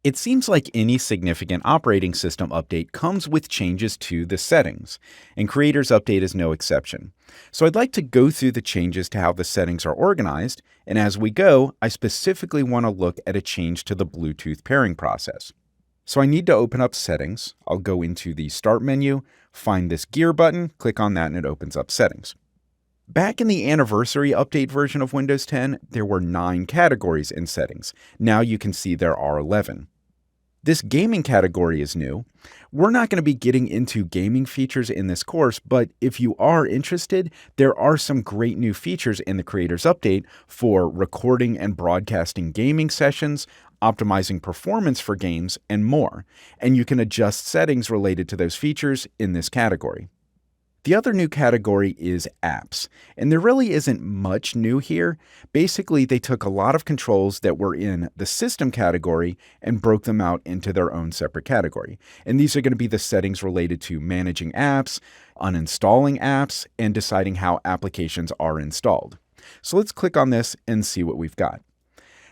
It seems like any significant operating system update comes with changes to the settings, and Creators Update is no exception. So I'd like to go through the changes to how the settings are organized, and as we go, I specifically want to look at a change to the Bluetooth pairing process. So I need to open up Settings. I'll go into the Start menu, find this gear button, click on that, and it opens up Settings. Back in the Anniversary Update version of Windows 10, there were 9 categories in Settings. Now you can see there are 11. This gaming category is new. We're not going to be getting into gaming features in this course, but if you are interested, there are some great new features in the Creators Update for recording and broadcasting gaming sessions, optimizing performance for games, and more. And you can adjust settings related to those features in this category. The other new category is apps, and there really isn't much new here. Basically, they took a lot of controls that were in the system category and broke them out into their own separate category. And these are going to be the settings related to managing apps, uninstalling apps, and deciding how applications are installed. So let's click on this and see what we've got.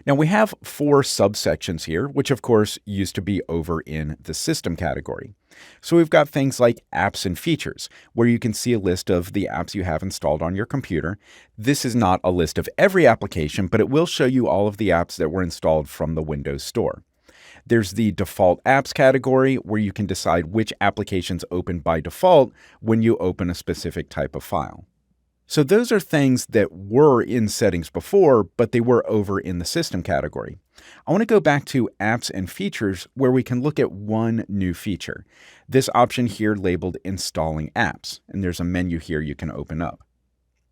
Now we have 4 subsections here, which of course used to be over in the system category. So we've got things like apps and features, where you can see a list of the apps you have installed on your computer. This is not a list of every application, but it will show you all of the apps that were installed from the Windows Store. There's the default apps category, where you can decide which applications open by default when you open a specific type of file. So those are things that were in settings before, but they were over in the system category. I want to go back to apps and features where we can look at one new feature. This option here labeled installing apps, and there's a menu here you can open up.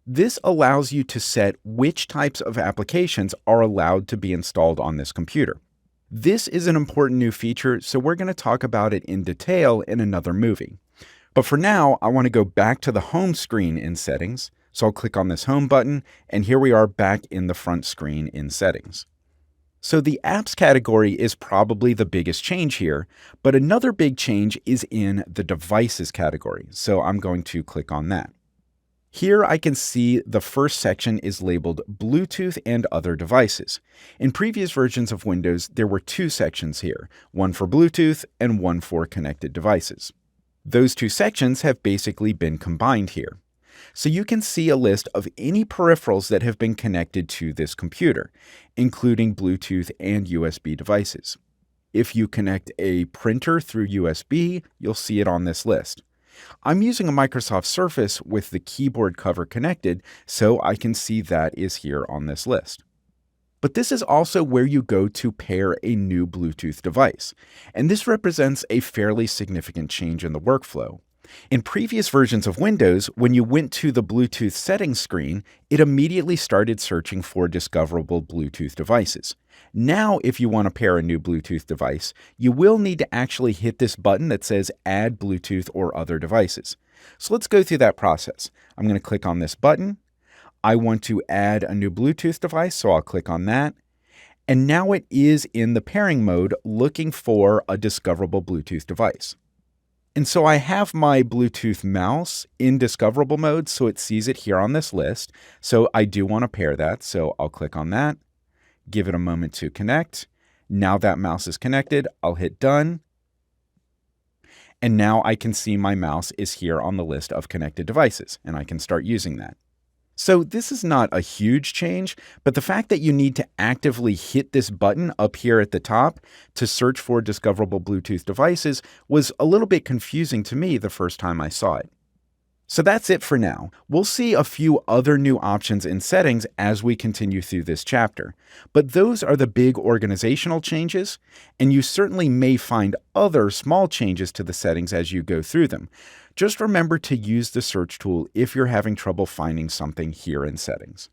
This allows you to set which types of applications are allowed to be installed on this computer. This is an important new feature, so we're going to talk about it in detail in another movie. But for now, I want to go back to the home screen in settings. So I'll click on this home button, and here we are back in the front screen in settings. So the apps category is probably the biggest change here, but another big change is in the devices category. So I'm going to click on that. Here I can see the first section is labeled Bluetooth and other devices. In previous versions of Windows, there were 2 sections here, one for Bluetooth and one for connected devices. Those 2 sections have basically been combined here. So you can see a list of any peripherals that have been connected to this computer, including Bluetooth and USB devices. If you connect a printer through USB, you'll see it on this list. I'm using a Microsoft Surface with the keyboard cover connected, so I can see that is here on this list. But this is also where you go to pair a new Bluetooth device, and this represents a fairly significant change in the workflow. In previous versions of Windows, when you went to the Bluetooth settings screen, it immediately started searching for discoverable Bluetooth devices. Now, if you want to pair a new Bluetooth device, you will need to actually hit this button that says Add Bluetooth or Other Devices. So let's go through that process. I'm going to click on this button. I want to add a new Bluetooth device, so I'll click on that. And now it is in the pairing mode looking for a discoverable Bluetooth device. And so I have my Bluetooth mouse in discoverable mode, so it sees it here on this list. So I do want to pair that, so I'll click on that, give it a moment to connect. Now that mouse is connected, I'll hit done. And now I can see my mouse is here on the list of connected devices, and I can start using that. So this is not a huge change, but the fact that you need to actively hit this button up here at the top to search for discoverable Bluetooth devices was a little bit confusing to me the first time I saw it. So that's it for now. We'll see a few other new options in settings as we continue through this chapter, but those are the big organizational changes, and you certainly may find other small changes to the settings as you go through them. Just remember to use the search tool if you're having trouble finding something here in settings.